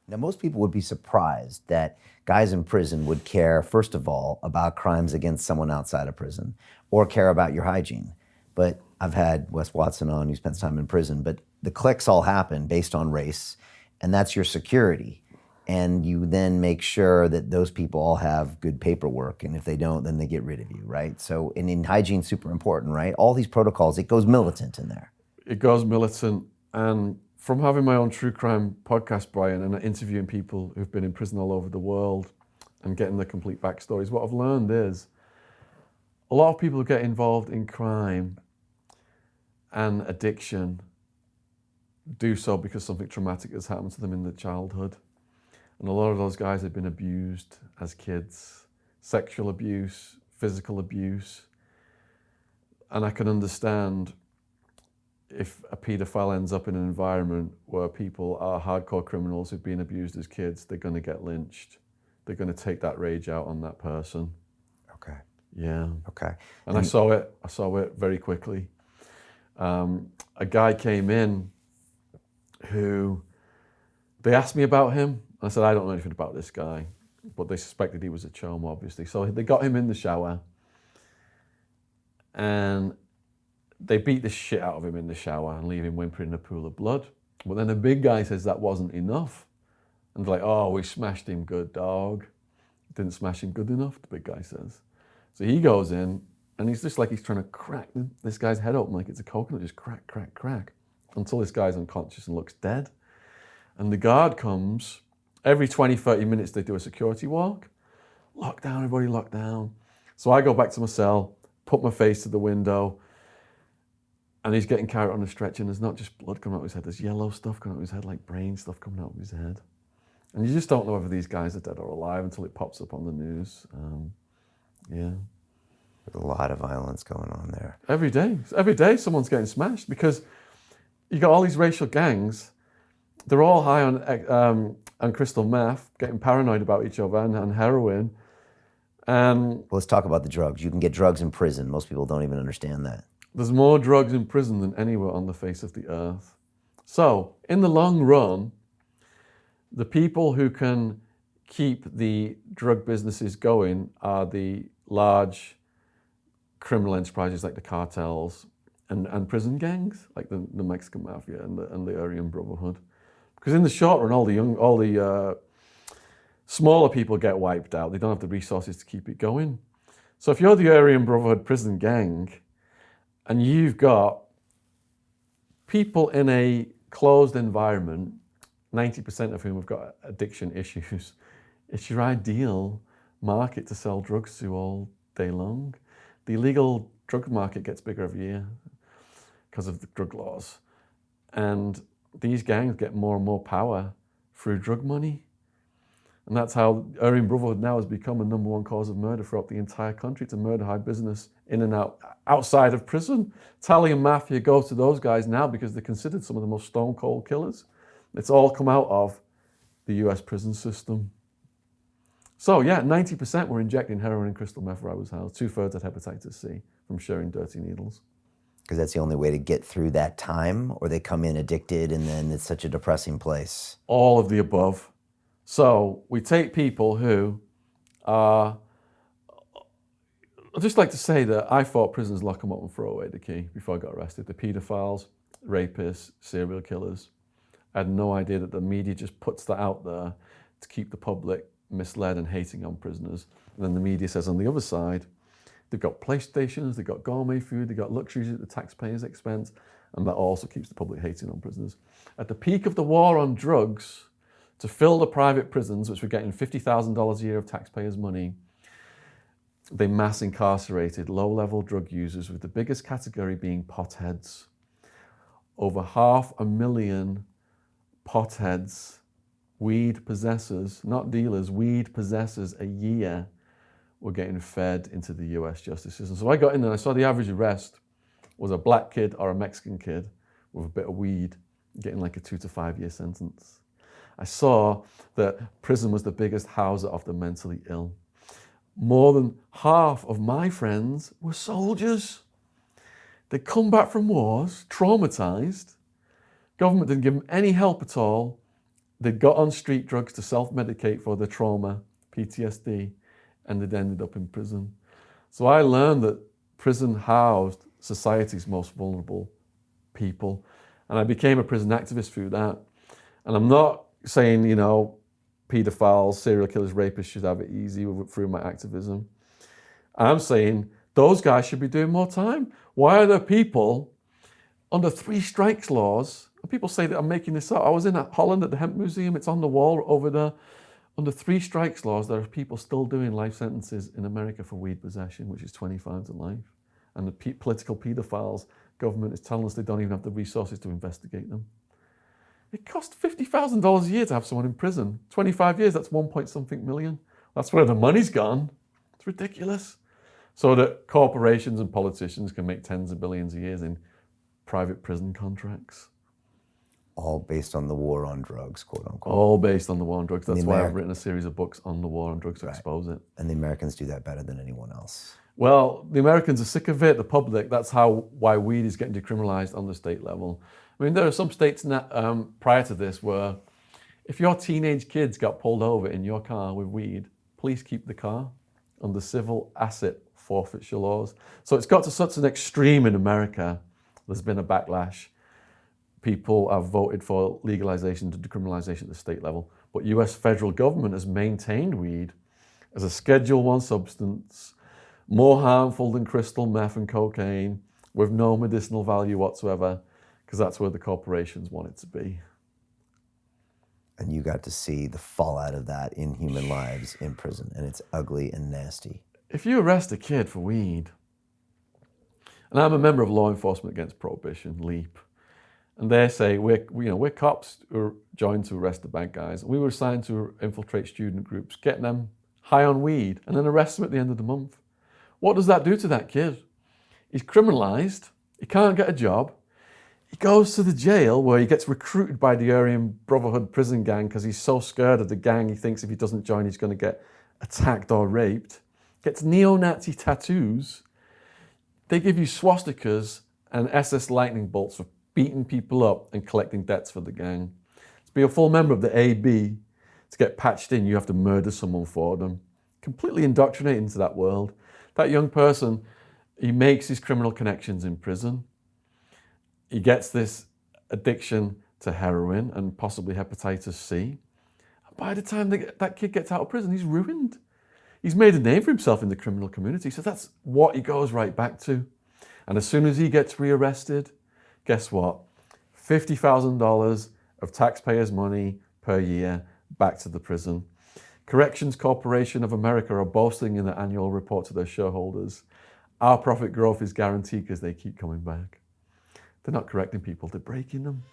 Now, most people would be surprised that guys in prison would care, first of all, about crimes against someone outside of prison or care about your hygiene. But I've had Wes Watson on, who spent time in prison, but the clicks all happen based on race, and that's your security. And you then make sure that those people all have good paperwork, and if they don't, then they get rid of you, right? So, and in hygiene's super important, right? All these protocols, it goes militant in there. It goes militant, and from having my own true crime podcast, Brian, and interviewing people who've been in prison all over the world and getting the complete backstories, what I've learned is a lot of people who get involved in crime and addiction do so because something traumatic has happened to them in their childhood. And a lot of those guys have been abused as kids, sexual abuse, physical abuse. And I can understand if a paedophile ends up in an environment where people are hardcore criminals who've been abused as kids, they're going to get lynched. They're going to take that rage out on that person. Okay. Yeah. Okay. And I saw it very quickly. A guy came in who, they asked me about him. I said, I don't know anything about this guy, but they suspected he was a chum, obviously. So they got him in the shower and they beat the shit out of him in the shower and leave him whimpering in a pool of blood. But then the big guy says that wasn't enough. And they're like, oh, we smashed him good, dog. Didn't smash him good enough, the big guy says. So he goes in and he's just like he's trying to crack this guy's head open like it's a coconut, just crack, crack, crack, until this guy's unconscious and looks dead. And the guard comes. Every 20, 30 minutes they do a security walk. Lock down, everybody lock down. So I go back to my cell, put my face to the window, and he's getting carried on a stretcher, and there's not just blood coming out of his head, there's yellow stuff coming out of his head, like brain stuff coming out of his head. And you just don't know whether these guys are dead or alive until it pops up on the news. Yeah. There's a lot of violence going on there. Every day someone's getting smashed because you got all these racial gangs. They're all high on crystal meth, getting paranoid about each other and heroin. Well, let's talk about the drugs. You can get drugs in prison. Most people don't even understand that. There's more drugs in prison than anywhere on the face of the earth. So, in the long run, the people who can keep the drug businesses going are the large criminal enterprises like the cartels and prison gangs, like the Mexican Mafia and the Aryan Brotherhood. Because in the short run, all the smaller people get wiped out. They don't have the resources to keep it going. So if you're the Aryan Brotherhood prison gang, and you've got people in a closed environment, 90% of whom have got addiction issues, it's your ideal market to sell drugs to all day long. The illegal drug market gets bigger every year because of the drug laws. And these gangs get more and more power through drug money. And that's how Aryan Brotherhood now has become a number one cause of murder throughout the entire country. It's a murder high business in and out, outside of prison. Italian Mafia goes to those guys now because they're considered some of the most stone cold killers. It's all come out of the US prison system. So yeah, 90% were injecting heroin and crystal meth where I was housed. 2/3 had hepatitis C from sharing dirty needles. Because that's the only way to get through that time, or they come in addicted and then it's such a depressing place. All of the above. So we take people who are, I'd just like to say that I thought prisons lock them up and throw away the key before I got arrested. The paedophiles, rapists, serial killers. I had no idea that the media just puts that out there to keep the public misled and hating on prisoners. And then the media says on the other side, they've got PlayStations, they've got gourmet food, they've got luxuries at the taxpayers' expense, and that also keeps the public hating on prisoners. At the peak of the war on drugs, to fill the private prisons, which were getting $50,000 a year of taxpayers' money, they mass incarcerated low-level drug users, with the biggest category being potheads. Over 500,000 potheads, weed possessors, not dealers, weed possessors a year were getting fed into the US justice system. So I got in there and I saw the average arrest was a black kid or a Mexican kid with a bit of weed getting like a 2 to 5 year sentence. I saw that prison was the biggest houser of the mentally ill. More than half of my friends were soldiers. They'd come back from wars, traumatized. Government didn't give them any help at all. They got on street drugs to self-medicate for their trauma, PTSD, and they'd ended up in prison. So I learned that prison housed society's most vulnerable people. And I became a prison activist through that. And I'm not saying, pedophiles, serial killers, rapists should have it easy through my activism. I'm saying those guys should be doing more time. Why are there people under 3 strikes laws? And people say that I'm making this up. I was in Holland at the Hemp Museum. It's on the wall over there. Under 3 strikes laws, there are people still doing life sentences in America for weed possession, which is 25 to life. And the political pedophiles, government is telling us they don't even have the resources to investigate them. It costs $50,000 a year to have someone in prison. 25 years, that's 1 million. That's where the money's gone. It's ridiculous. So that corporations and politicians can make tens of billions of years in private prison contracts. All based on the war on drugs, quote unquote. All based on the war on drugs. That's why I've written a series of books on the war on drugs to expose it. And the Americans do that better than anyone else. Well, the Americans are sick of it, the public. That's why weed is getting decriminalized on the state level. I mean, there are some states prior to this where if your teenage kids got pulled over in your car with weed, police keep the car under civil asset forfeiture laws. So it's got to such an extreme in America, there's been a backlash. People have voted for legalization to decriminalization at the state level. But US federal government has maintained weed as a Schedule I substance, more harmful than crystal meth and cocaine, with no medicinal value whatsoever, because that's where the corporations want it to be. And you got to see the fallout of that in human lives in prison, and it's ugly and nasty. If you arrest a kid for weed, and I'm a member of Law Enforcement Against Prohibition, LEAP, and they say we're cops who are joined to arrest the bad guys. We were assigned to infiltrate student groups, get them high on weed, and then arrest them at the end of the month. What does that do to that kid? He's criminalized. He can't get a job. He goes to the jail where he gets recruited by the Aryan Brotherhood prison gang because he's so scared of the gang he thinks if he doesn't join he's going to get attacked or raped. Gets neo-Nazi tattoos. They give you swastikas and SS lightning bolts for beating people up and collecting debts for the gang. To be a full member of the AB, to get patched in, you have to murder someone for them. Completely indoctrinated into that world. That young person, he makes his criminal connections in prison. He gets this addiction to heroin and possibly hepatitis C. By the time that kid gets out of prison, he's ruined. He's made a name for himself in the criminal community, so that's what he goes right back to. And as soon as he gets rearrested, guess what? $50,000 of taxpayers' money per year back to the prison. Corrections Corporation of America are boasting in their annual report to their shareholders, our profit growth is guaranteed because they keep coming back. They're not correcting people, they're breaking them.